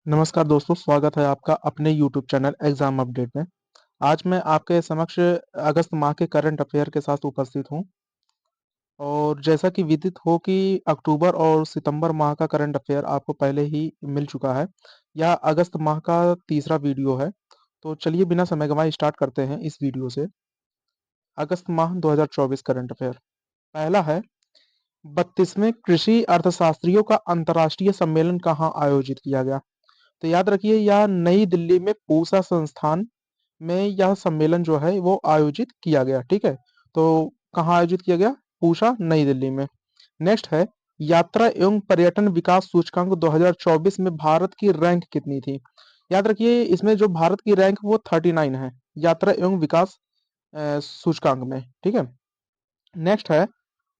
नमस्कार दोस्तों, स्वागत है आपका अपने यूट्यूब चैनल एग्जाम अपडेट में। आज मैं आपके समक्ष अगस्त माह के करंट अफेयर के साथ उपस्थित हूँ। और जैसा कि विदित हो कि अक्टूबर और सितंबर माह का करंट अफेयर आपको पहले ही मिल चुका है। यह अगस्त माह का तीसरा वीडियो है। तो चलिए बिना समय गंवाए स्टार्ट करते हैं इस वीडियो से। अगस्त माह 2024 करंट अफेयर। पहला है, 32वें कृषि अर्थशास्त्रियों का अंतर्राष्ट्रीय सम्मेलन कहाँ आयोजित किया गया? तो याद रखिए, यह नई दिल्ली में पूसा संस्थान में यह सम्मेलन जो है वो आयोजित किया गया। ठीक है, तो कहाँ आयोजित किया गया? पूसा, नई दिल्ली में। नेक्स्ट है, यात्रा एवं पर्यटन विकास सूचकांक 2024 में भारत की रैंक कितनी थी? याद रखिए, इसमें जो भारत की रैंक वो 39 है, यात्रा एवं विकास सूचकांक में। ठीक है। नेक्स्ट है,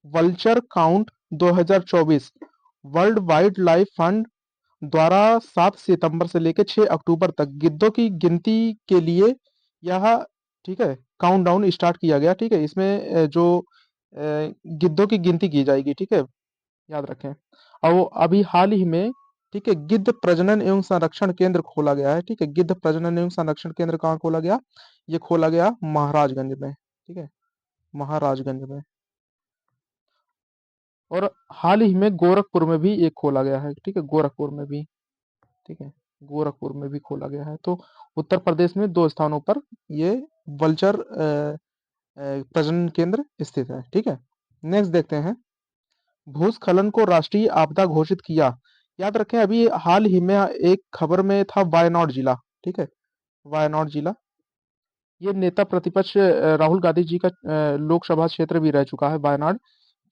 vulture count 2024 world wild life fund द्वारा 7 सितंबर से लेकर 6 अक्टूबर तक गिद्धों की गिनती के लिए यह, ठीक है, काउंटडाउन स्टार्ट किया गया। ठीक है, इसमें गिद्धों की गिनती की जाएगी। ठीक है, याद रखें। और वो अभी हाल ही में, ठीक है, गिद्ध प्रजनन एवं संरक्षण केंद्र खोला गया है। ठीक है, गिद्ध प्रजनन एवं संरक्षण केंद्र कहाँ खोला गया? ये खोला गया महाराजगंज में। ठीक है, महाराजगंज में। और हाल ही में गोरखपुर में भी एक खोला गया है। ठीक है, गोरखपुर में भी। ठीक है, गोरखपुर में भी खोला गया है। तो उत्तर प्रदेश में 2 स्थानों पर ये वल्चर प्रजनन केंद्र स्थित है। ठीक है। नेक्स्ट देखते हैं, भूस्खलन को राष्ट्रीय आपदा घोषित किया। याद रखें, अभी हाल ही में एक खबर में था वायनाड जिला। ठीक है, वायनाड जिला। ये नेता प्रतिपक्ष राहुल गांधी जी का लोकसभा क्षेत्र भी रह चुका है वायनाड।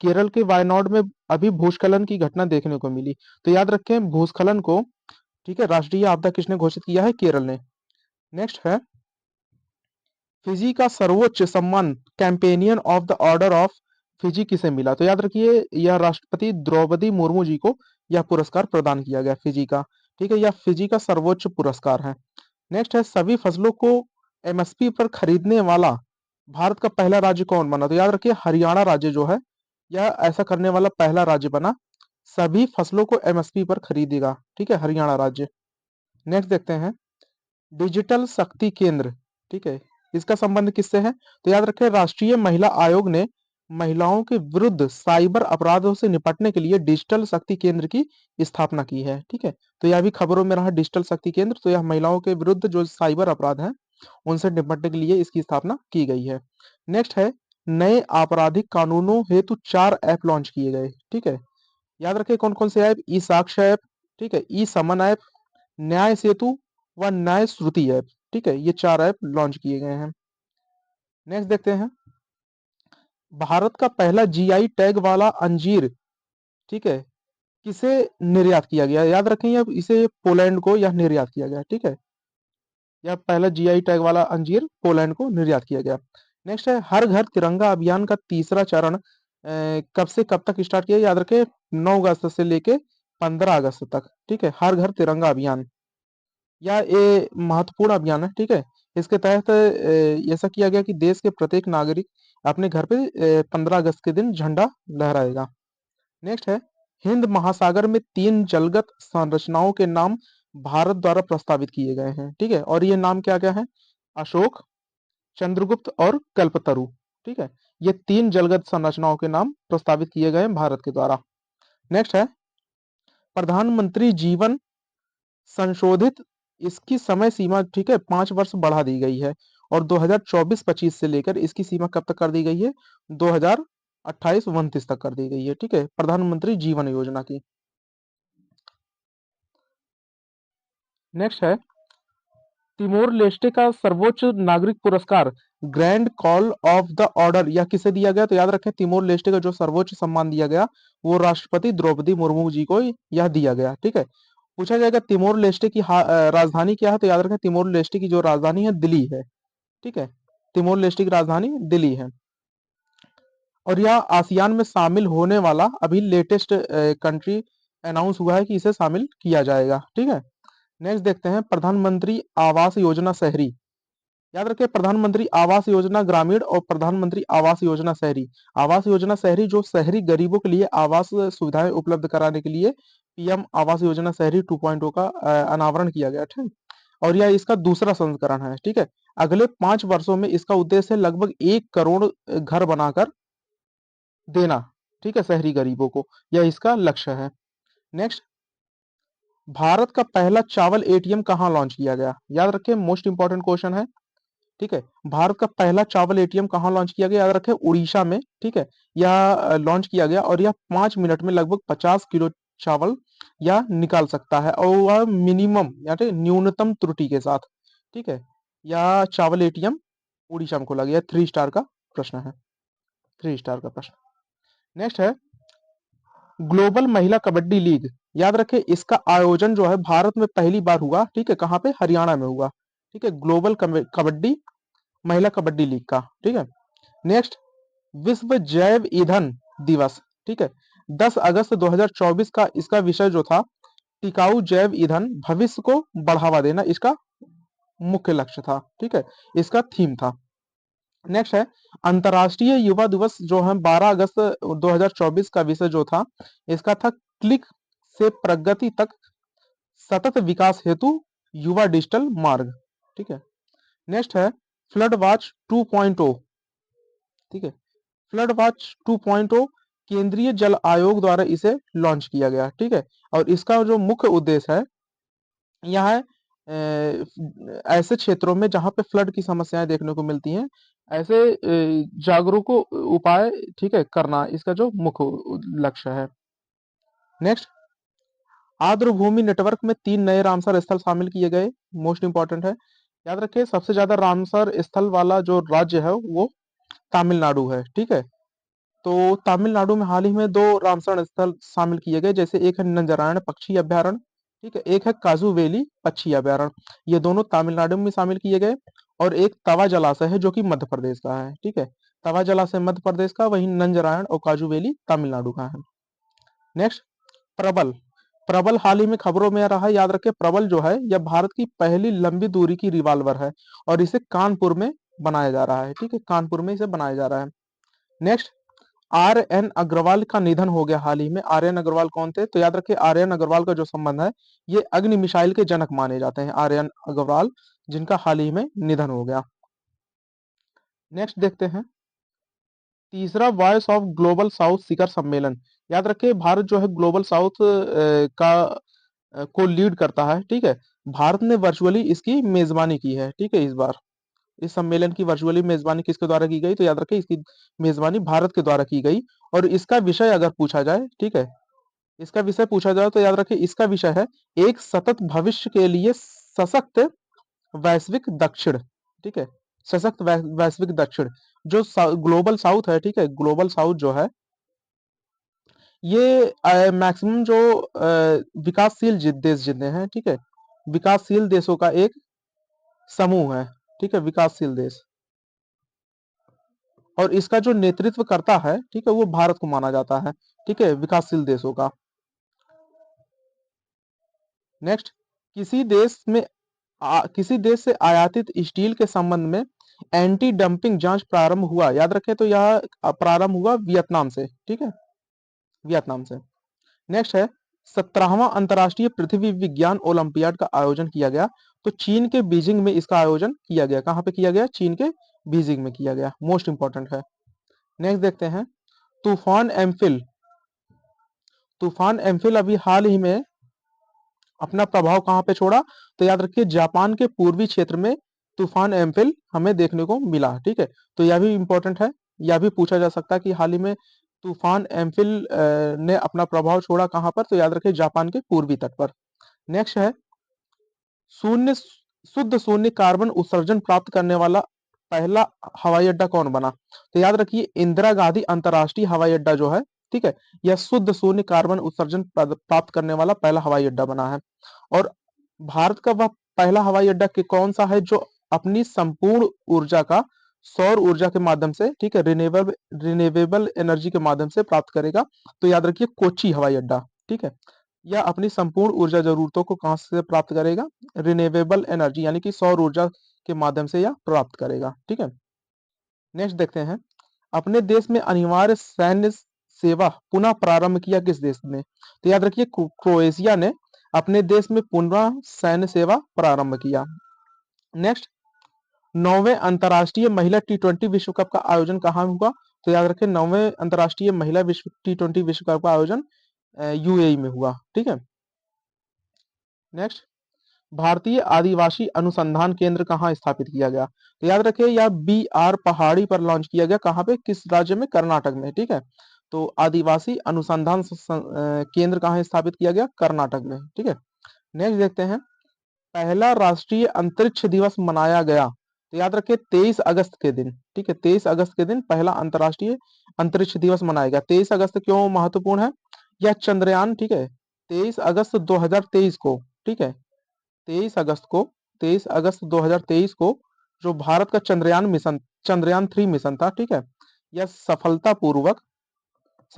केरल के वायनाड में अभी भूस्खलन की घटना देखने को मिली। तो याद रखें, भूस्खलन को, ठीक है, राष्ट्रीय आपदा किसने घोषित किया है? केरल ने। नेक्स्ट है, फिजी का सर्वोच्च सम्मान companion of the order of Fiji किसे मिला? तो याद रखिए, यह राष्ट्रपति द्रौपदी मुर्मू जी को यह पुरस्कार प्रदान किया गया फिजी का। ठीक है, यह फिजी का सर्वोच्च पुरस्कार है। नेक्स्ट है, सभी फसलों को एमएसपी पर खरीदने वाला भारत का पहला राज्य कौन बना? तो याद रखिए, हरियाणा राज्य जो है, यह ऐसा करने वाला पहला राज्य बना। सभी फसलों को एमएसपी पर खरीदेगा। ठीक है, हरियाणा राज्य। नेक्स्ट देखते हैं, डिजिटल शक्ति केंद्र, ठीक है, इसका संबंध किससे है? तो याद रखें, राष्ट्रीय महिला आयोग ने महिलाओं के विरुद्ध साइबर अपराधों से निपटने के लिए डिजिटल शक्ति केंद्र की स्थापना की है। ठीक है, तो यह भी खबरों में रहा, डिजिटल शक्ति केंद्र। तो यह महिलाओं के विरुद्ध जो साइबर अपराध हैं उनसे निपटने के लिए इसकी स्थापना की गई है। नेक्स्ट है, नए आपराधिक कानूनों हेतु 4 ऐप लॉन्च किए गए। ठीक है, याद रखें कौन कौन से ऐप? ई साक्ष्य ऐप, ठीक है, ई समन ऐप, न्याय सेतु व न्याय श्रुति ऐप। ठीक है, ये 4 ऐप लॉन्च किए गए हैं। नेक्स्ट देखते हैं, भारत का पहला जीआई टैग वाला अंजीर, ठीक है, किसे निर्यात किया गया? याद रखें, यह इसे पोलैंड को यह निर्यात किया गया। ठीक है, यह पहला जीआई टैग वाला अंजीर पोलैंड को निर्यात किया गया। नेक्स्ट है, हर घर तिरंगा अभियान का तीसरा चरण कब से कब तक स्टार्ट किया? याद रखें, 9 अगस्त से लेके 15 अगस्त तक। ठीक है, हर घर तिरंगा अभियान, या ये महत्वपूर्ण अभियान है। ठीक है, इसके तहत ऐसा किया गया कि देश के प्रत्येक नागरिक अपने घर पे 15 अगस्त के दिन झंडा लहराएगा। नेक्स्ट है, हिंद महासागर में 3 जलगत संरचनाओं के नाम भारत द्वारा प्रस्तावित किए गए हैं। ठीक है, और ये नाम क्या क्या है? अशोक, चंद्रगुप्त और कल्पतरु। ठीक है, ये 3 जलगत संरचनाओं के नाम प्रस्तावित किए गए हैं भारत के द्वारा। नेक्स्ट है, प्रधानमंत्री जीवन संशोधित, इसकी समय सीमा, ठीक है, 5 वर्ष बढ़ा दी गई है। और 2024-25 से लेकर इसकी सीमा कब तक कर दी गई है? 2028-29 तक कर दी गई है। ठीक है, प्रधानमंत्री जीवन योजना की। नेक्स्ट है, तिमोर लेस्टे का सर्वोच्च नागरिक पुरस्कार grand call of the order यह किसे दिया गया? तो याद रखें, तिमोर लेस्टे का जो सर्वोच्च सम्मान दिया गया वो राष्ट्रपति द्रौपदी मुर्मू जी को यह दिया गया। ठीक है, पूछा जाएगा तिमोर लेस्टे की राजधानी क्या है? तो याद रखें, तिमोर लेस्टे की जो राजधानी है दिल्ली है। ठीक है, तिमोर लेस्टे की राजधानी दिल्ली है। और यह आसियान में शामिल होने वाला अभी लेटेस्ट कंट्री अनाउंस हुआ है कि इसे शामिल किया जाएगा। ठीक है। नेक्स्ट देखते हैं, प्रधानमंत्री आवास योजना शहरी। याद रखिए, प्रधानमंत्री आवास योजना ग्रामीण और प्रधानमंत्री आवास योजना शहरी। आवास योजना शहरी जो शहरी गरीबों के लिए आवास सुविधाएं उपलब्ध कराने के लिए पीएम आवास योजना शहरी 2.0 का अनावरण किया गया, ठीक। और यह इसका दूसरा संस्करण है, ठीक है। अगले 5 वर्षों में इसका उद्देश्य है लगभग 1 करोड़ घर बनाकर देना, ठीक है, शहरी गरीबों को। यह इसका लक्ष्य है। नेक्स्ट, भारत का पहला चावल एटीएम कहाँ लॉन्च किया गया? याद रखें, मोस्ट इंपॉर्टेंट क्वेश्चन है, ठीक है। भारत का पहला चावल एटीएम कहाँ लॉन्च किया गया? याद रखें, उड़ीसा में, ठीक है। यह लॉन्च किया गया और यह 5 मिनट में लगभग 50 किलो चावल यह निकाल सकता है, और वह मिनिमम यानी न्यूनतम त्रुटि के साथ, ठीक है। यह चावल एटीएम उड़ीसा में खोला गया। 3 स्टार का प्रश्न है, 3 स्टार का प्रश्न। नेक्स्ट है ग्लोबल महिला कबड्डी लीग। याद रखें, इसका आयोजन जो है भारत में पहली बार हुआ, ठीक है। कहाँ पे? हरियाणा में हुआ, ठीक है। ग्लोबल कबड्डी महिला कबड्डी लीग का, ठीक है। नेक्स्ट, विश्व जैव ईंधन दिवस, ठीक है। 10 अगस्त 2024 का इसका विषय जो था, टिकाऊ जैव ईंधन भविष्य को बढ़ावा देना, इसका मुख्य लक्ष्य था, ठीक है। इसका थीम था। नेक्स्ट है अंतर्राष्ट्रीय युवा दिवस जो है 12 अगस्त 2024 का विषय जो था, इसका था क्लिक से प्रगति तक सतत विकास हेतु युवा डिजिटल मार्ग, ठीक है। नेक्स्ट है फ्लड वॉच 2.0, ठीक है। फ्लड वॉच 2.0 केंद्रीय जल आयोग द्वारा इसे लॉन्च किया गया, ठीक है। और इसका जो मुख्य उद्देश्य है, यह है ऐसे क्षेत्रों में जहां पे फ्लड की समस्याएं देखने को मिलती हैं, ऐसे जागरूक उपाय, ठीक है, करना इसका जो मुख्य लक्ष्य है। नेक्स्ट, आर्द्रभूमि नेटवर्क में 3 नए रामसर स्थल शामिल किए गए, मोस्ट इंपॉर्टेंट है। याद रखिए, सबसे ज्यादा रामसर स्थल वाला जो राज्य है वो तमिलनाडु है, ठीक है। तो तमिलनाडु में हाल ही में 2 रामसर स्थल शामिल किए गए, जैसे एक है नंजरायण पक्षी अभ्यारण्य, ठीक है। एक है काजूवेली पक्षी अभ्यारण्य। ये दोनों तमिलनाडु में शामिल किए गए। और एक तवा जलाशय है जो कि मध्य प्रदेश का है, ठीक है। तवा जलाशय मध्य प्रदेश का, वहीं नंजरायण और काजूवेली तमिलनाडु का है। नेक्स्ट, प्रबल। प्रबल हाल ही में खबरों में आ रहा है। याद रखें, प्रबल जो है यह भारत की पहली लंबी दूरी की रिवाल्वर है, और इसे कानपुर में बनाया जा रहा है, ठीक है। कानपुर में इसे बनाया जा रहा है। नेक्स्ट, आर एन अग्रवाल का निधन हो गया हाल ही में। आर एन अग्रवाल कौन थे? तो याद रखिए, आर एन अग्रवाल का जो संबंध है, ये अग्नि मिसाइल के जनक माने जाते हैं, आर एन अग्रवाल, जिनका हाल ही में निधन हो गया। नेक्स्ट देखते हैं तीसरा वॉइस ऑफ ग्लोबल साउथ शिखर सम्मेलन। याद रखिए, भारत जो है ग्लोबल साउथ का को लीड करता है, ठीक है। भारत ने वर्चुअली इसकी मेजबानी की है, ठीक है। इस बार इस सम्मेलन की वर्चुअली मेजबानी किसके द्वारा की गई? तो याद रखिए, इसकी मेजबानी भारत के द्वारा की गई। और इसका विषय अगर पूछा जाए, ठीक है, इसका विषय पूछा जाए तो याद रखिए, इसका विषय है एक सतत भविष्य के लिए सशक्त वैश्विक दक्षिण, ठीक है। सशक्त वैश्विक दक्षिण। जो ग्लोबल साउथ है, ठीक है, ग्लोबल साउथ जो है, ये मैक्सिमम जो विकासशील देश जितने हैं, ठीक है, विकासशील देशों का एक समूह है, ठीक है, विकासशील देश। और इसका जो नेतृत्व करता है, ठीक है, वो भारत को माना जाता है, ठीक है, विकासशील देशों का। नेक्स्ट, किसी देश में किसी देश से आयातित स्टील के संबंध में एंटी डंपिंग जांच प्रारंभ हुआ। याद रखें, तो यह प्रारंभ हुआ वियतनाम से, ठीक है, वियतनाम से। नेक्स्ट है 17वां अंतर्राष्ट्रीय पृथ्वी विज्ञान ओलंपियाड का आयोजन किया गया। तो चीन के बीजिंग में इसका आयोजन किया गया। कहां पे किया गया? चीन के बीजिंग में किया गया। मोस्ट इंपॉर्टेंट है। नेक्स्ट देखते हैं तूफान एम्फिल। तूफान एम्फिल अभी हाल ही में अपना प्रभाव कहां पे छोड़ा? तो याद रखिए, जापान के पूर्वी क्षेत्र में तूफान एम्फिल हमें देखने को मिला, ठीक है। तो यह भी इंपॉर्टेंट है। यह भी पूछा जा सकता है कि हाल ही में तूफान एम्फिल ने अपना प्रभाव छोड़ा कहां पर? तो याद रखिए, जापान के पूर्वी तट पर। नेक्स्ट है शून्य शुद्ध शून्य कार्बन उत्सर्जन प्राप्त करने वाला पहला हवाई अड्डा कौन बना? तो याद रखिए, इंदिरा गांधी अंतरराष्ट्रीय हवाई अड्डा जो है, ठीक है, यह शुद्ध शून्य कार्बन उत्सर्जन प्राप्त करने वाला पहला हवाई अड्डा बना है। और भारत का वह पहला हवाई अड्डा के कौन सा है जो अपनी संपूर्ण ऊर्जा का सौर ऊर्जा के माध्यम से, ठीक है, रिन्यूएबल एनर्जी के माध्यम से प्राप्त करेगा? तो याद रखिए, कोच्चि हवाई अड्डा, ठीक है। यह अपनी संपूर्ण ऊर्जा जरूरतों को कहां से प्राप्त करेगा? रिन्यूएबल एनर्जी यानी कि सौर ऊर्जा के माध्यम से यह प्राप्त करेगा, ठीक है। नेक्स्ट देखते हैं अपने देश में अनिवार्य सैन्य सेवा पुनः प्रारंभ किया किस देश ने? तो याद रखिए क्रोएशिया ने अपने देश में पुनः सैन्य सेवा प्रारंभ किया। नेक्स्ट, 9वें अंतर्राष्ट्रीय महिला टी20 विश्व कप का आयोजन कहाँ हुआ? तो याद रखें 9वें अंतर्राष्ट्रीय महिला विश्व टी20 विश्व कप का आयोजन यूएई में हुआ। ठीक है। नेक्स्ट, भारतीय आदिवासी अनुसंधान केंद्र कहाँ स्थापित किया गया? तो याद रखिए यह BR पहाड़ी पर लॉन्च किया गया। कहाँ पे? किस राज्य में? कर्नाटक में। ठीक है। तो आदिवासी अनुसंधान केंद्र कहाँ स्थापित किया गया? कर्नाटक में। ठीक है। नेक्स्ट देखते हैं, पहला राष्ट्रीय अंतरिक्ष दिवस मनाया गया। तो याद रखिए 23 अगस्त के दिन। ठीक है, 23 अगस्त के दिन पहला अंतर्राष्ट्रीय अंतरिक्ष दिवस मनाया गया। 23 अगस्त क्यों महत्वपूर्ण है? यह चंद्रयान, ठीक है, 23 अगस्त 2023 को, ठीक है, 23 अगस्त को 23 अगस्त 2023 को जो भारत का चंद्रयान 3 मिशन था, ठीक है, यह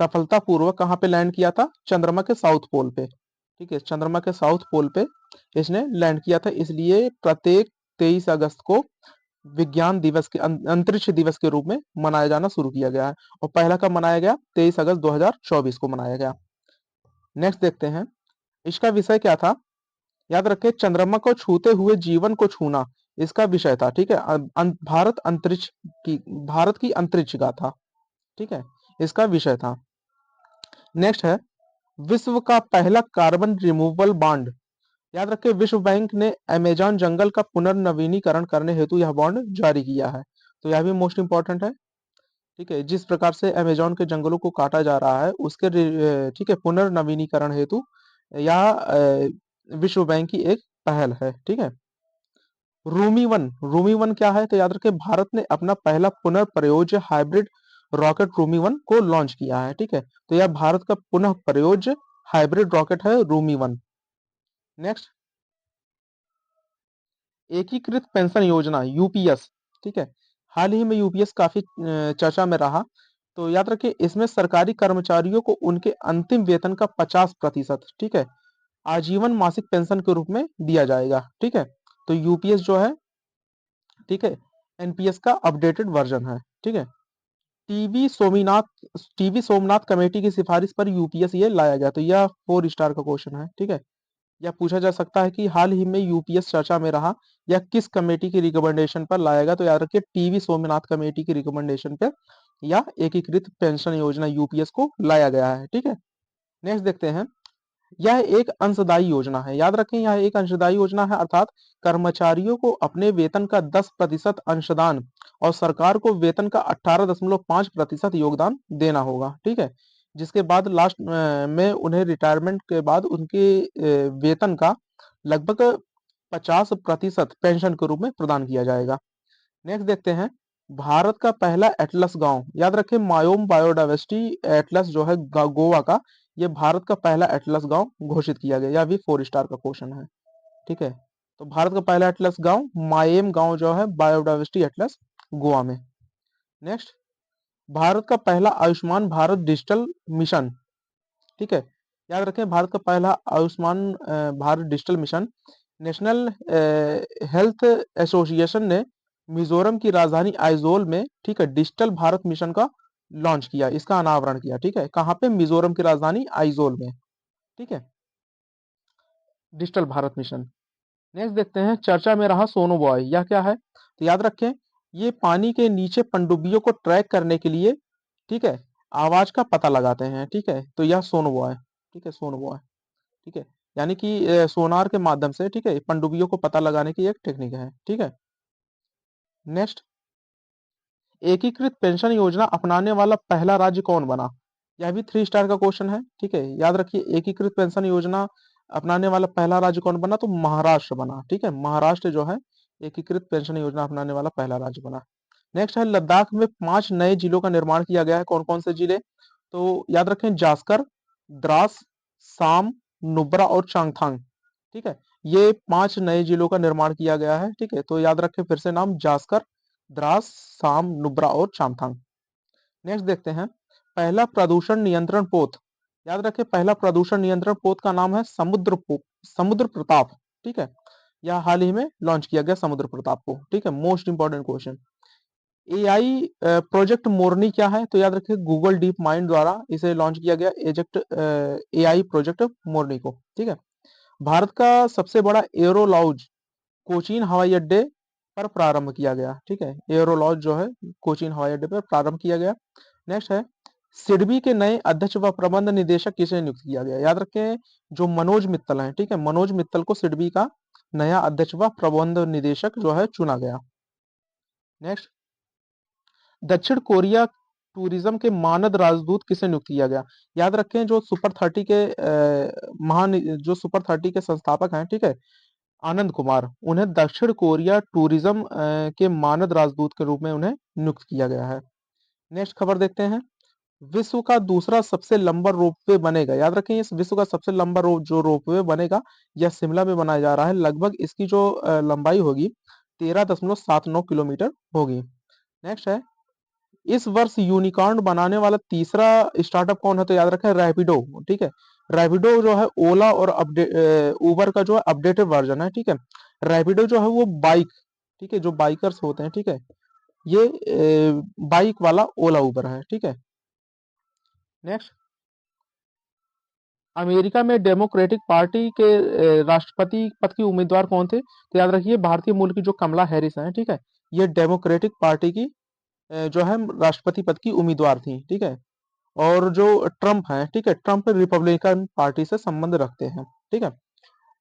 सफलतापूर्वक कहाँ पे लैंड किया था? चंद्रमा के साउथ पोल पे। ठीक है, चंद्रमा के साउथ पोल पे इसने लैंड किया था। इसलिए प्रत्येक 23 अगस्त को विज्ञान दिवस के अंतरिक्ष दिवस के रूप में मनाया जाना शुरू किया गया है। और पहला कब मनाया गया? 23 अगस्त 2024 को मनाया गया। नेक्स्ट देखते हैं, इसका विषय क्या था? याद रखें चंद्रमा को छूते हुए जीवन को छूना इसका विषय था। ठीक है, भारत की अंतरिक्ष गाथा, ठीक है, इसका विषय था। नेक्स्ट है, विश्व का पहला कार्बन रिमूवल बॉन्ड। याद रखें विश्व बैंक ने अमेजॉन जंगल का पुनर्नवीनीकरण करने हेतु यह बॉन्ड जारी किया है। तो यह भी मोस्ट इंपॉर्टेंट है। ठीक है, जिस प्रकार से अमेजॉन के जंगलों को काटा जा रहा है उसके ठीक है पुनर्नवीनीकरण हेतु यह विश्व बैंक की एक पहल है। ठीक है। रूमी 1 क्या है? तो याद रखें भारत ने अपना पहला पुनर्प्रयोज्य हाइब्रिड रॉकेट रूमी 1 को लॉन्च किया है। ठीक है, तो यह भारत का पुनः प्रयोज्य हाइब्रिड रॉकेट है रूमी 1। नेक्स्ट, एकीकृत पेंशन योजना यूपीएस, ठीक है, हाल ही में यूपीएस काफी चर्चा में रहा। तो याद रखिए इसमें सरकारी कर्मचारियों को उनके अंतिम वेतन का 50%, ठीक है, आजीवन मासिक पेंशन के रूप में दिया जाएगा। ठीक है, तो यूपीएस जो है, ठीक है, एनपीएस का अपडेटेड वर्जन है। ठीक है, TV Somnath TV Somnath committee की सिफारिश पर यूपीएस ये लाया गया। तो यह 4 स्टार का क्वेश्चन है। ठीक है, यह पूछा जा सकता है कि हाल ही में यूपीएस चर्चा में रहा या किस कमेटी की रिकमेंडेशन पर लाया गया। तो याद रखिए टीवी सोमनाथ कमेटी की रिकमेंडेशन पे या एकीकृत पेंशन योजना यूपीएस को लाया गया है। ठीक है। नेक्स्ट देखते हैं, यह एक अंशदायी योजना है। याद रखें यह एक अंशदायी योजना है, अर्थात कर्मचारियों को अपने वेतन का 10% अंशदान और सरकार को वेतन का 18.5% योगदान देना होगा। ठीक है, जिसके बाद लास्ट में उन्हें रिटायरमेंट के बाद उनके वेतन का लगभग 50% पेंशन के रूप में प्रदान किया जाएगा। नेक्स्ट देखते हैं, भारत का पहला एटलस गांव। याद रखें मायोम बायोडाइवर्सिटी एटलस जो है गोवा का, ये भारत का पहला एटलस गांव घोषित किया गया। यह भी 4 स्टार का क्वेश्चन है। ठीक है, तो भारत का पहला एटलस गांव मायेम गांव जो है बायोडाइवर्सिटी एटलस गोवा में। नेक्स्ट, भारत का पहला आयुष्मान भारत डिजिटल मिशन। ठीक है, याद रखें भारत का पहला Ayushman Bharat digital mission national health association ने मिजोरम की राजधानी आइजोल में, ठीक है, डिजिटल भारत मिशन का लॉन्च किया, इसका अनावरण किया। ठीक है, कहाँ पे? मिजोरम की राजधानी आइजोल में। ठीक है, डिजिटल भारत मिशन। नेक्स्ट देखते हैं, चर्चा में रहा सोनो बॉय, यह क्या है? तो याद रखें ये पानी के नीचे पनडुब्बियों को ट्रैक करने के लिए, ठीक है, आवाज का पता लगाते हैं। ठीक है, तो यह सोनो बॉय, ठीक है, सोनो बॉय, ठीक है, यानी कि सोनार के माध्यम से, ठीक है, पनडुब्बियों को पता लगाने की एक टेक्निक है। ठीक है। नेक्स्ट, एकीकृत पेंशन योजना अपनाने वाला पहला राज्य कौन बना? यह भी 3 स्टार का क्वेश्चन है। ठीक है, याद रखिए एकीकृत पेंशन योजना अपनाने वाला पहला राज्य कौन बना? तो महाराष्ट्र बना। ठीक है, महाराष्ट्र जो है एकीकृत पेंशन योजना अपनाने वाला पहला राज्य बना। नेक्स्ट है, लद्दाख में 5 नए जिलों का निर्माण किया गया है। कौन कौन से जिले? तो याद रखें जास्कर, द्रास, साम, नुब्रा और चांगथांग। ठीक है, ये 5 नए जिलों का निर्माण किया गया है। ठीक है, तो याद रखें फिर से नाम जास्कर, द्रास, साम, नुब्रा और चांगथांग। नेक्स्ट देखते हैं, पहला प्रदूषण नियंत्रण पोत। याद रखें पहला प्रदूषण नियंत्रण पोत का नाम है समुद्र प्रताप। ठीक है, यह हाल ही में लॉन्च किया गया समुद्र प्रताप को। ठीक है, most important question. AI project Morni क्या है? तो याद रखिए गूगल डीप माइंड द्वारा इसे लॉन्च किया गया एजेक्ट एआई प्रोजेक्ट मोरनी को, ठीक है। भारत का सबसे बड़ा एरो लॉन्च कोचीन हवाई अड्डे पर प्रारंभ किया गया, ठीक है। एरो लॉन्च जो है कोचीन हवाई अड्डे पर प्रारंभ किया गया। नेक्स्ट है सिडबी के नए अध्यक्ष व प्रबंध निदेशक किसे नियुक्त किया गया? याद रखें जो मनोज मित्तल हैं, ठीक है, मनोज मित्तल को सिडबी का नया अध्यक्ष व प्रबंध निदेशक जो है चुना गया। नेक्स्ट दक्षिण कोरिया टूरिज्म के मानद राजदूत किसे नियुक्त किया गया? याद रखें जो सुपर 30 के जो सुपर 30 के संस्थापक हैं, ठीक है, आनंद कुमार, उन्हें दक्षिण कोरिया टूरिज्म के मानद राजदूत के रूप में उन्हें नियुक्त किया गया है। नेक्स्ट खबर देखते हैं विश्व का दूसरा सबसे लंबा रोपवे बनेगा। याद रखें इस विश्व का सबसे लंबा जो रोपवे बनेगा यह शिमला में बनाया जा रहा है। लगभग इसकी जो लंबाई होगी 13.79 किलोमीटर होगी। नेक्स्ट है इस वर्ष यूनिकॉर्न बनाने वाला तीसरा स्टार्टअप कौन है? तो याद रखें रैपिडो, ठीक है। रैपिडो जो है ओला और उबर का जो है अपडेटेड वर्जन है, ठीक है। रैपिडो जो है वो बाइक, ठीक है, जो बाइकर्स होते हैं, ठीक है, ये बाइक वाला ओला उबर है, ठीक है। नेक्स्ट अमेरिका में डेमोक्रेटिक पार्टी के राष्ट्रपति पद की उम्मीदवार कौन थे? तो याद रखिए भारतीय मूल की जो कमला हैरिस हैं, ठीक है, ये डेमोक्रेटिक पार्टी की जो है राष्ट्रपति पद की उम्मीदवार थी, ठीक है। और जो ट्रम्प है, ठीक है, ट्रम्प रिपब्लिकन पार्टी से संबंध रखते हैं, ठीक है।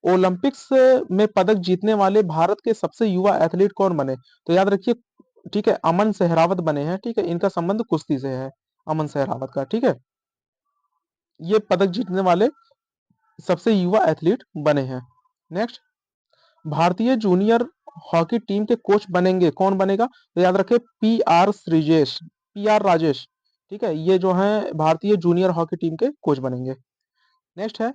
ओलंपिक्स में पदक जीतने वाले भारत के सबसे युवा एथलीट कौन बने? तो याद रखिए, ठीक है, अमन सहरावत बने हैं, ठीक है, इनका संबंध कुश्ती से है, अमन सहरावत का, ठीक है। ये पदक जीतने वाले सबसे युवा एथलीट बने हैं। नेक्स्ट भारतीय जूनियर हॉकी टीम के कोच बनेंगे, कौन बनेगा? तो याद रखें पी आर राजेश, ठीक है, ये जो है भारतीय जूनियर हॉकी टीम के कोच बनेंगे। नेक्स्ट है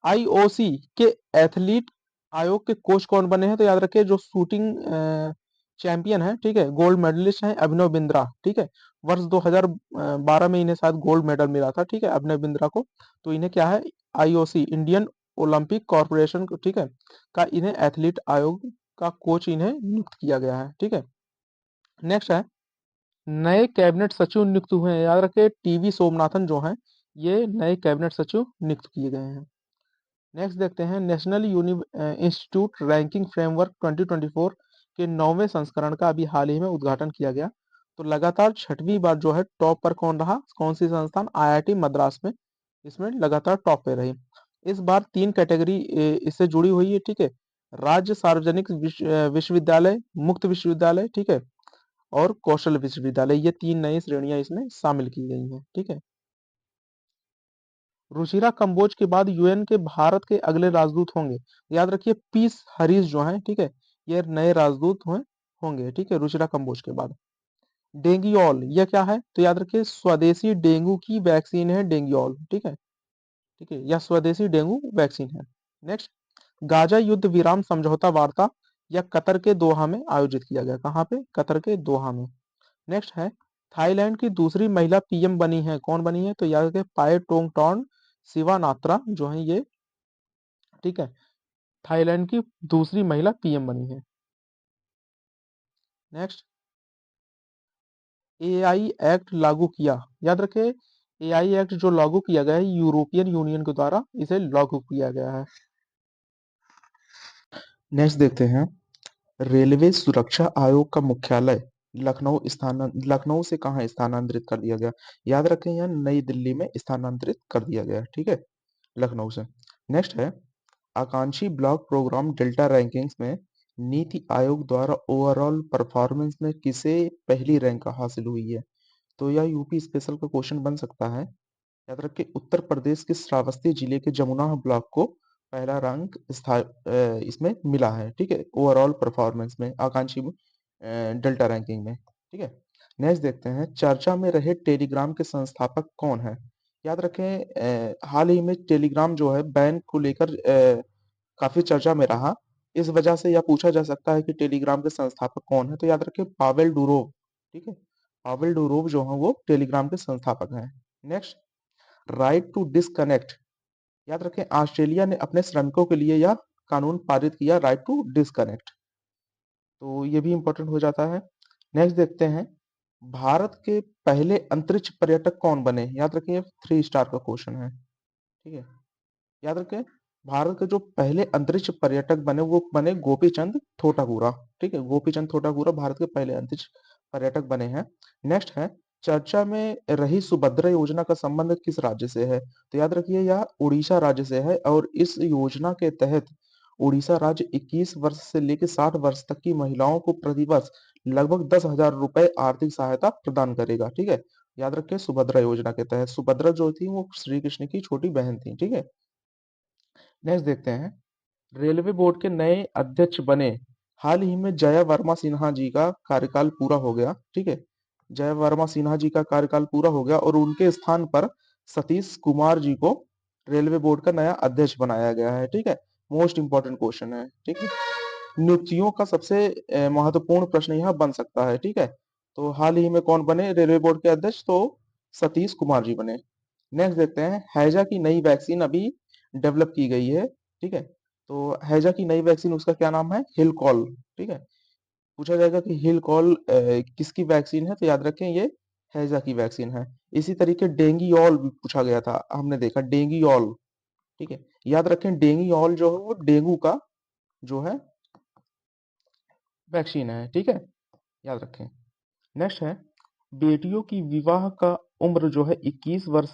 आईओसी के एथलीट आयोग के कोच कौन बने हैं? तो याद रखिए जो शूटिंग चैंपियन है, ठीक है, गोल्ड मेडलिस्ट है अभिनव बिंद्रा, ठीक है। वर्ष 2012 में इन्हें शायद गोल्ड मेडल मिला था, ठीक है, अभिनव बिंद्रा को। तो इन्हें क्या है आईओसी इंडियन ओलंपिक कॉर्पोरेशन, ठीक है, का इन्हें एथलीट आयोग का कोच इन्हें नियुक्त किया गया है, ठीक है। नेक्स्ट है नए कैबिनेट सचिव नियुक्त हुए हैं। याद रखिए टीवी सोमनाथन जो हैं ये नए कैबिनेट सचिव नियुक्त किए गए हैं। नेक्स्ट देखते हैं नेशनल इंस्टीट्यूट रैंकिंग फ्रेमवर्क 2024 के 9वें संस्करण का अभी हाल ही में उद्घाटन किया गया। तो लगातार छठवीं बार जो है टॉप पर कौन रहा? कौन सी संस्थान? आईआईटी मद्रास में इसमें लगातार टॉप पे रही। इस बार 3 कैटेगरी इससे जुड़ी हुई है, ठीक है। राज्य सार्वजनिक विश्वविद्यालय, मुक्त विश्वविद्यालय, ठीक है, और कौशल विश्वविद्यालय, ये 3 नई श्रेणियां इसमें शामिल की गई हैं, ठीक है। रुचिरा कंबोज के बाद यूएन के भारत के अगले राजदूत होंगे। याद रखिए पीस हरीश जो हैं, ठीक है, ये नए राजदूत होंगे, ठीक है, रुचिरा कंबोज के बाद। डेंगुओल यह क्या है? तो याद रखिए स्वदेशी डेंगू की वैक्सीन है डेंगुओल, ठीक है, ठीक है, यह स्वदेशी डेंगू वैक्सीन है। नेक्स्ट गाजा युद्ध विराम समझौता वार्ता यह कतर के दोहा में आयोजित किया गया। कहाँ पे? कतर के दोहा में। नेक्स्ट है थाईलैंड की दूसरी महिला पीएम बनी है, कौन बनी है? तो याद रखिए पाए टोंग टॉन शिवानात्रा जो है ये, ठीक है, थाईलैंड की दूसरी महिला पीएम बनी है। नेक्स्ट एआई एक्ट लागू किया। याद रखें एआई एक्ट जो लागू किया गया है यूरोपियन यूनियन के द्वारा इसे लागू किया गया है। नेक्स्ट देखते हैं रेलवे सुरक्षा आयोग का मुख्यालय लखनऊ से कहाँ स्थानांतरित कर दिया गया? याद रखें यह नई दिल्ली में स्थानांतरित कर दिया गया, ठीक है, लखनऊ से। नेक्स्ट है आकांक्षी ब्लॉक प्रोग्राम डेल्टा रैंकिंग्स में नीति आयोग द्वारा ओवरऑल परफॉर्मेंस में किसे पहली रैंक हासिल हुई है? तो यह यूपी स्पेशल का क्वेश्चन बन सकता है। याद रखिए उत्तर प्रदेश के श्रावस्ती जिले के जमुना ब्लॉक को पहला रैंक इसमें मिला है, ठीक है, ओवरऑल परफॉर्मेंस में आकांक्षी डेल्टा रैंकिंग में, ठीक है। नेक्स्ट देखते हैं चर्चा में रहे टेलीग्राम के संस्थापक कौन है? याद रखें हाल ही में टेलीग्राम जो है बैन को लेकर काफी चर्चा में रहा। इस वजह से यह पूछा जा सकता है कि टेलीग्राम के संस्थापक कौन है? तो याद रखें पावेल डुरोव, ठीक है, पावेल डुरोव जो है वो टेलीग्राम के संस्थापक हैं। Next right to disconnect. याद रखें ऑस्ट्रेलिया ने अपने श्रमिकों के लिए यह कानून पारित किया राइट टू डिस्कनेक्ट, तो ये भी इंपॉर्टेंट हो जाता है। नेक्स्ट देखते हैं, भारत के पहले अंतरिक्ष पर्यटक कौन बने? याद रखिए 3 स्टार का क्वेश्चन है, ठीक है? याद रखें, भारत के जो पहले अंतरिक्ष पर्यटक बने वो बने गोपीचंद थोटापुरा, ठीक है? गोपीचंद थोटापुरा भारत के पहले अंतरिक्ष पर्यटक बने हैं। नेक्स्ट है, चर्चा में रही सुभद्रा योजना का संबंध किस राज्य से है? तो याद रखिए यह उड़ीसा राज्य से है और इस योजना के तहत उड़ीसा राज्य 21 वर्ष से लेकर 60 वर्ष तक की महिलाओं को प्रतिवर्ष लगभग 10,000 रुपए आर्थिक सहायता प्रदान करेगा, ठीक है? याद रखिए सुभद्रा योजना के तहत, सुभद्रा जो थी वो श्री कृष्ण की छोटी बहन थी, ठीक है? नेक्स्ट देखते हैं, रेलवे बोर्ड के नए अध्यक्ष बने, हाल ही में जया वर्मा सिन्हा जी का कार्यकाल पूरा हो गया, ठीक है? जया वर्मा सिन्हा जी का कार्यकाल पूरा हो गया और उनके स्थान पर सतीश कुमार जी को रेलवे बोर्ड का नया अध्यक्ष बनाया गया है, ठीक है? मोस्ट इंपॉर्टेंट क्वेश्चन है, ठीक है? नियुक्तियों का सबसे महत्वपूर्ण प्रश्न यह बन सकता है, ठीक है? तो हाल ही में कौन बने रेलवे बोर्ड के अध्यक्ष? तो सतीश कुमार जी बने। नेक्स्ट देखते हैं, हैजा की नई वैक्सीन अभी डेवलप की गई है, ठीक है? तो हैजा की नई वैक्सीन उसका क्या नाम है? हिलकॉल, ठीक है? पूछा जाएगा कि हिलकॉल किसकी वैक्सीन है? तो याद रखें ये हैजा की वैक्सीन है। इसी तरीके डेंगीऑल भी पूछा गया था, हमने देखा डेंगीऑल, ठीक है? याद रखें डेंगीऑल जो है वो डेंगू का जो है वैक्सीन है, ठीक है? याद रखें। नेक्स्ट है, बेटियों की विवाह का उम्र जो है 21 वर्ष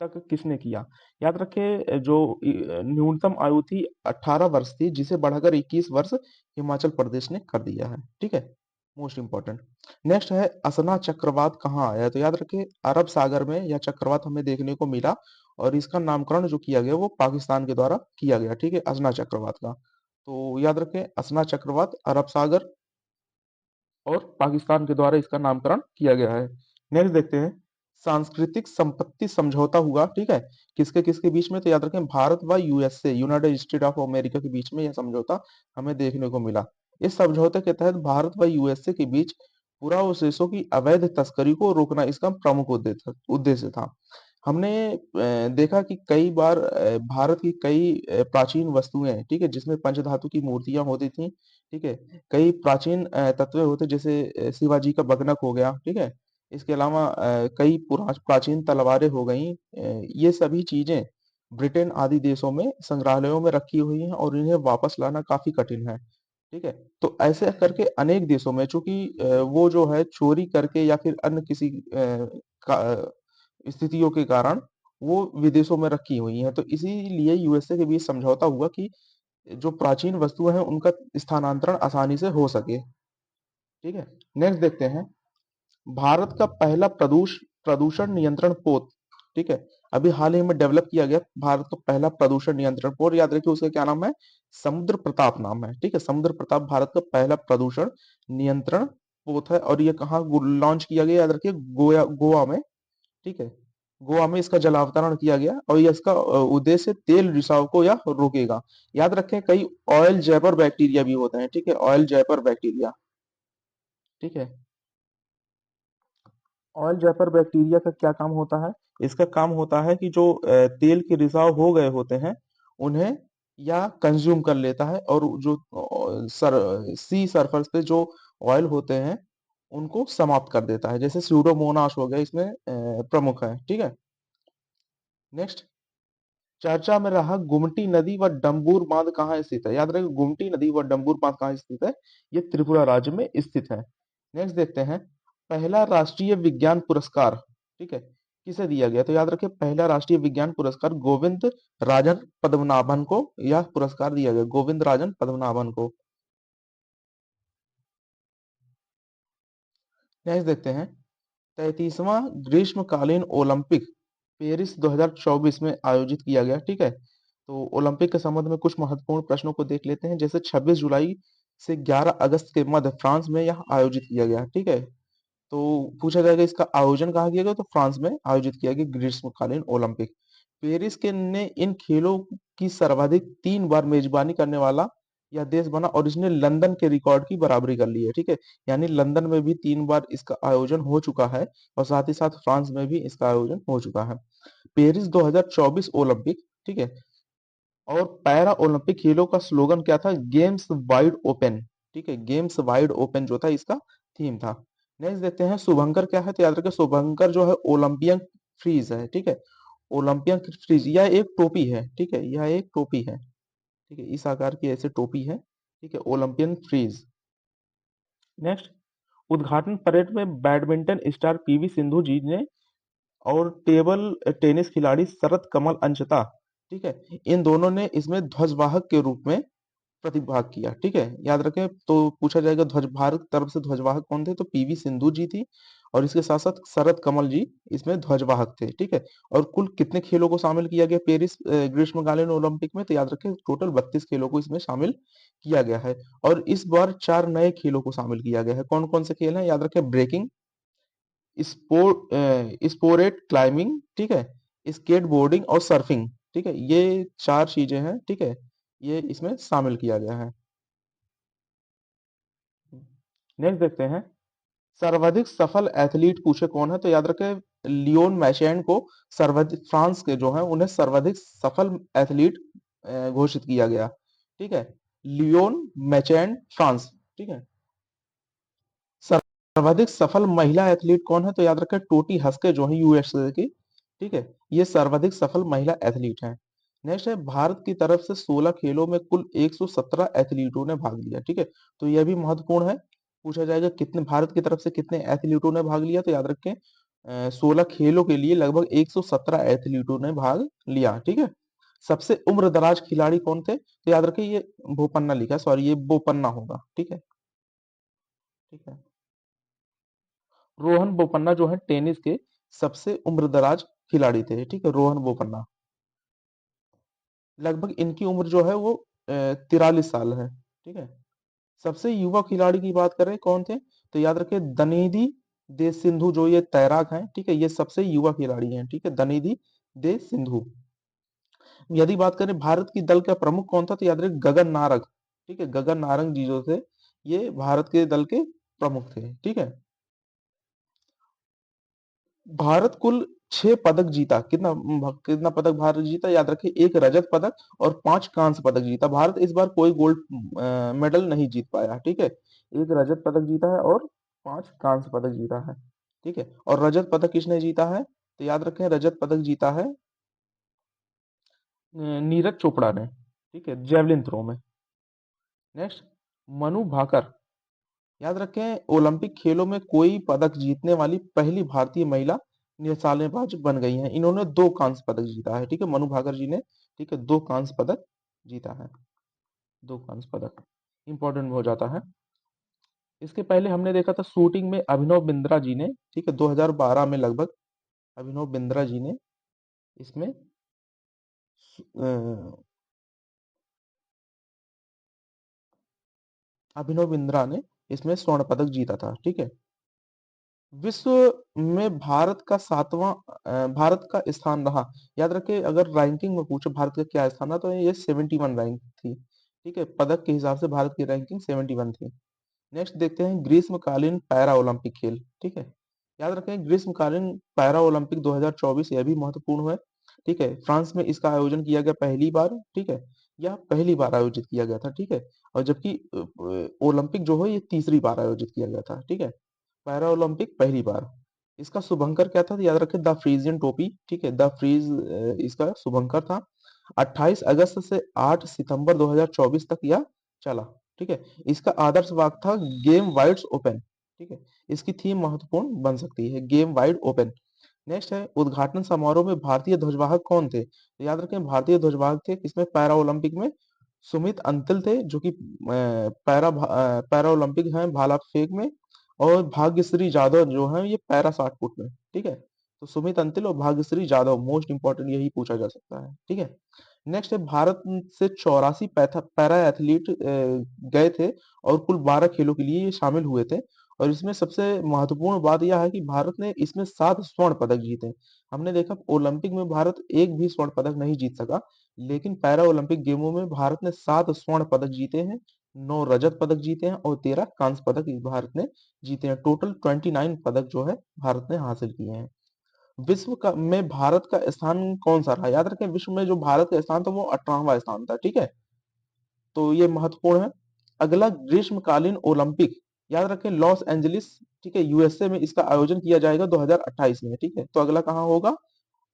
तक किसने किया? याद रखें जो न्यूनतम आयु थी 18 वर्ष थी, जिसे बढ़ाकर 21 वर्ष हिमाचल प्रदेश ने कर दिया है, ठीक है? Most important. नेक्स्ट है, असना चक्रवात कहाँ आया है? तो याद रखें अरब सागर में यह चक्रवात हमें देखने को मिला और इसका नामकरण जो किया गया वो पाकिस्तान के द्वारा किया गया, ठीक है? असना चक्रवात का। तो याद रखें असना चक्रवात अरब सागर और पाकिस्तान के द्वारा इसका नामकरण किया गया है। नेक्स्ट देखते हैं, सांस्कृतिक संपत्ति समझौता हुआ, ठीक है? किसके किसके बीच में? तो याद रखें भारत व USA, United state of America के बीच में यह समझौता हमें देखने को मिला। इस समझौते के तहत भारत व यूएसए के बीच पुरावशेषों की अवैध तस्करी को रोकना इसका प्रमुख उद्देश्य उद्देश्य था। हमने देखा कि कई बार भारत की कई प्राचीन वस्तुएं, ठीक है, जिसमें पंचधातु की मूर्तियां होती थी, ठीक है, कई प्राचीन तत्व होते जैसे शिवाजी का बगनक हो गया, ठीक है, इसके अलावा कई प्राचीन तलवारें हो गई, ये सभी चीजें ब्रिटेन आदि देशों में संग्रहालयों में रखी हुई हैं और इन्हें वापस लाना काफी कठिन है, ठीक है? तो ऐसे करके अनेक देशों में चूंकि वो जो है चोरी करके या फिर अन्य किसी स्थितियों के कारण वो विदेशों में रखी हुई हैं, तो इसीलिए यूएसए के बीच समझौता हुआ कि जो प्राचीन वस्तुएं हैं उनका स्थानांतरण आसानी से हो सके, ठीक है? नेक्स्ट देखते हैं, भारत का पहला प्रदूषण नियंत्रण पोत, ठीक है, अभी हाल ही में डेवलप किया गया भारत का पहला प्रदूषण नियंत्रण पोत, याद रखिए उसका क्या नाम है? समुद्र प्रताप नाम है, ठीक है? समुद्र प्रताप भारत का पहला प्रदूषण नियंत्रण पोत है और ये कहाँ लॉन्च किया गया? याद रखिए गोवा में, ठीक है? गोवा में इसका जलावतरण किया गया और ये इसका उद्देश्य तेल रिसाव को यह रोकेगा। याद रखें कई ऑयल जैपर बैक्टीरिया भी होते हैं, ठीक है? ऑयल जैपर बैक्टीरिया, ठीक है? ऑयल जैपर बैक्टीरिया का क्या काम होता है? इसका काम होता है कि जो तेल के रिसाव हो गए होते हैं उन्हें या कंज्यूम कर लेता है और जो सी सरफेस पे जो ऑयल होते हैं उनको समाप्त कर देता है, जैसे स्यूडोमोनास हो गया इसमें प्रमुख है, ठीक है? नेक्स्ट, चर्चा में रहा गुमटी नदी व डंबूर बांध कहाँ स्थित है? याद रखें गुमटी नदी व डंबूर बांध कहाँ स्थित है? ये त्रिपुरा राज्य में स्थित है। नेक्स्ट देखते हैं, पहला राष्ट्रीय विज्ञान पुरस्कार, ठीक है, किसे दिया गया? तो याद रखें पहला राष्ट्रीय विज्ञान पुरस्कार गोविंद राजन पद्मनाभन को यह पुरस्कार दिया गया, गोविंद राजन पद्मनाभन को। नेक्स्ट देखते हैं, 33वां ग्रीष्मकालीन ओलंपिक पेरिस 2024 में आयोजित किया गया, ठीक है? तो ओलंपिक के संबंध में कुछ महत्वपूर्ण प्रश्नों को देख लेते हैं, जैसे 26 जुलाई से 11 अगस्त के मध्य फ्रांस में यह आयोजित किया गया, ठीक है? तो पूछा जाएगा इसका आयोजन कहाँ किया गया? तो फ्रांस में आयोजित किया गया ग्रीष्मकालीन ओलंपिक। पेरिस के ने इन खेलों की सर्वाधिक 3 बार मेजबानी करने वाला यह देश बना और इसने लंदन के रिकॉर्ड की बराबरी कर ली है, ठीक है? यानी लंदन में भी 3 बार इसका आयोजन हो चुका है और साथ ही साथ फ्रांस में भी इसका आयोजन हो चुका है। पेरिस 2024 ओलंपिक, ठीक है, और पैरा ओलंपिक खेलों का स्लोगन क्या था? गेम्स वाइड ओपन, ठीक है? गेम्स वाइड ओपन जो था इसका थीम था। नेक्स्ट देखते हैं शुभंकर क्या है, तो याद रखिए शुभंकर जो है ओलंपियन फ्रीज है, ठीक है। ओलंपियन फ्रीज यह एक टोपी है, ठीक है, यह एक टोपी है, ठीक है, इस आकार की ऐसे टोपी है, ठीक है, ओलंपियन फ्रीज। नेक्स्ट, उद्घाटन परेड में बैडमिंटन स्टार पीवी सिंधु जी ने और टेबल टेनिस खिलाड़ी शरत कमल अंशता, ठीक है, इन दोनों ने इसमें ध्वजवाहक के रूप में प्रतिभाग किया, ठीक है, याद रखें। तो पूछा जाएगा ध्वज भारत की तरफ से ध्वजवाहक कौन थे, तो पीवी सिंधु जी थी, और इसके साथ साथ शरत कमल जी इसमें ध्वजवाहक थे, ठीक है। और कुल कितने खेलों को शामिल किया गया पेरिस ग्रीष्मकालीन ओलंपिक में, तो याद रखें टोटल 32 खेलों को इसमें शामिल किया गया है। और इस बार 4 नए खेलों को शामिल किया गया है। कौन-कौन से खेल हैं, याद रखें ब्रेकिंग, स्पोर्ट क्लाइंबिंग, ठीक है, स्केट बोर्डिंग और सर्फिंग, ठीक है, ये 4 चीजें हैं, ठीक है, ये इसमें शामिल किया गया है। नेक्स्ट देखते हैं, सर्वाधिक सफल एथलीट पूछे कौन है, तो याद रखें लियोन मैशेन को सर्वाधिक, फ्रांस के जो है उन्हें सर्वाधिक सफल एथलीट घोषित किया गया, ठीक है, लियोन मैचेन फ्रांस, ठीक है। सर्वाधिक सफल महिला एथलीट कौन है, तो याद रखें टोटी हस्के जो है यूएसए की, ठीक है, ये सर्वाधिक सफल महिला एथलीट हैं। नेक्स्ट है भारत की तरफ से 16 खेलों में कुल 117 एथलीटों ने भाग लिया, ठीक है, तो यह भी महत्वपूर्ण है। पूछा जाएगा कितने भारत की तरफ से कितने एथलीटों ने भाग लिया, तो याद रखें 16 खेलों के लिए लगभग 117 एथलीटों ने भाग लिया, ठीक है। सबसे उम्र दराज खिलाड़ी कौन थे, तो याद रखें ये बोपन्ना लिखा, सॉरी ये बोपन्ना होगा, ठीक है, ठीक है। रोहन बोपन्ना जो है टेनिस के सबसे उम्रदराज खिलाड़ी थे, ठीक है, रोहन बोपन्ना। लगभग इनकी उम्र जो है वो 43 साल है, ठीक है। सबसे युवा खिलाड़ी की बात करें कौन थे, तो याद रखें दनिधि दे सिंधु जो ये तैराक हैं, ठीक है, ये सबसे युवा खिलाड़ी हैं, ठीक है, दनिधि दे सिंधु। यदि बात करें भारत की दल का प्रमुख कौन था, तो याद रखें गगन नारंग, ठीक है, गगन नारंग जी जो थे ये भारत के दल के प्रमुख थे, ठीक है। भारत कुल 6 पदक जीता। कितना पदक भारत जीता? याद रखिए 1 रजत पदक और 5 कांस्य पदक जीता। भारत इस बार कोई गोल्ड मेडल नहीं जीत पाया, ठीक है? 1 रजत पदक जीता है और 5 कांस्य पदक जीता है, ठीक है? और रजत पदक किसने जीता है? तो याद रखें रजत पदक जीता है नीरज चोपड़ा ने, ठीक है? जेवलिन थ्रो में। नेक्स्ट, मनु भाकर। याद रखें ओलंपिक खेलों में कोई पदक जीतने वाली पहली भारतीय महिला निशानेबाज बन गई हैं। इन्होंने 2 कांस्य पदक जीता है, ठीक है? मनु भाकर जी ने, ठीक है, 2 कांस्य पदक जीता है, 2 कांस्य पदक इंपॉर्टेंट हो जाता है। इसके पहले हमने देखा था शूटिंग में अभिनव बिंद्रा जी ने, ठीक है, 2012 में लगभग अभिनव बिंद्रा जी ने इसमें अ, अभिनव बिंद्रा ने इसमें स्वर्ण पदक जीता था, ठीक है? विश्व में भारत का 7वां भारत का स्थान रहा। याद रखें अगर रैंकिंग में पूछो भारत का क्या स्थान था, तो ये 71 रैंक थी, ठीक है? पदक के हिसाब से भारत की रैंकिंग 71 थी। नेक्स्ट देखते हैं ग्रीष्मकालीन पैरा ओलंपिक खेल, ठीक है? याद रखें ग्रीष्मकालीन पैरा ओलंपिक 2024 यह भी महत्वपूर्ण है, ठीक है? फ्रांस में इसका आयोजन किया गया पहली बार, ठीक है? यह पहली बार आयोजित किया गया था, ठीक है? और जबकि ओलंपिक जो है ये तीसरी बार आयोजित किया गया था, ठीक है? पैरा ओलंपिक पहली बार। इसका शुभंकर क्या था? तो याद रखें द फ्रीजियन टोपी, ठीक है? द फ्रीज इसका शुभंकर था। 28 अगस्त से 8 सितंबर 2024 तक यह चला, ठीक है? इसका आदर्श वाक्य था गेम वाइड्स ओपन, ठीक है? इसकी थीम महत्वपूर्ण बन सकती है गेम वाइड ओपन। नेक्स्ट है उद्घाटन समारोह में भारतीय ध्वजवाहक कौन थे? तो याद रखें भारतीय ध्वजवाहक थे किसमें पैरा ओलंपिक में सुमित अंतिल थे जो कि पैरा ओलंपिक है भाला फेंक में, और भाग्यश्री जाधव जो है ये पैरा 60 फुट में, ठीक है? तो सुमित अंतिल और भाग्यश्री जाधव मोस्ट इंपोर्टेंट यही पूछा जा सकता है, ठीक है? नेक्स्ट है भारत से 84 पैरा एथलीट गए थे और कुल 12 खेलों के लिए ये शामिल हुए थे, और इसमें सबसे महत्वपूर्ण बात यह है कि भारत ने इसमें 7 स्वर्ण पदक जीते। हमने देखा ओलंपिक में भारत एक भी स्वर्ण पदक नहीं जीत सका, लेकिन पैरा ओलंपिक गेमों में भारत ने 7 स्वर्ण पदक जीते हैं, 9 रजत पदक जीते हैं और 13 कांस्य पदक भारत ने जीते हैं। टोटल 29 पदक जो है भारत ने हासिल किए हैं। विश्व का में भारत का स्थान कौन सा रहा? याद रखें विश्व में जो भारत का स्थान था वो 18वां स्थान था, ठीक है? तो ये महत्वपूर्ण है। अगला ग्रीष्मकालीन ओलंपिक, याद रखें लॉस एंजलिस, ठीक है, यूएसए में इसका आयोजन किया जाएगा 2028 में, ठीक है। तो अगला कहाँ होगा?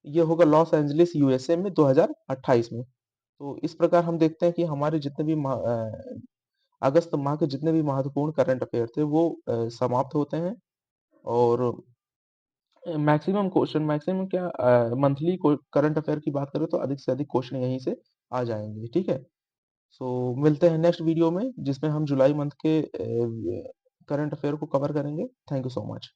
ये होगा लॉस एंजलिस यूएसए में 2028 में। तो इस प्रकार हम देखते हैं कि हमारे जितने भी अगस्त माह के जितने भी महत्वपूर्ण करंट अफेयर थे वो समाप्त होते हैं। और मैक्सिमम क्या मंथली करंट अफेयर की बात करें तो अधिक से अधिक क्वेश्चन यहीं से आ जाएंगे, ठीक है। सो मिलते हैं नेक्स्ट वीडियो में जिसमें हम जुलाई मंथ के करंट अफेयर को कवर करेंगे। Thank you so much.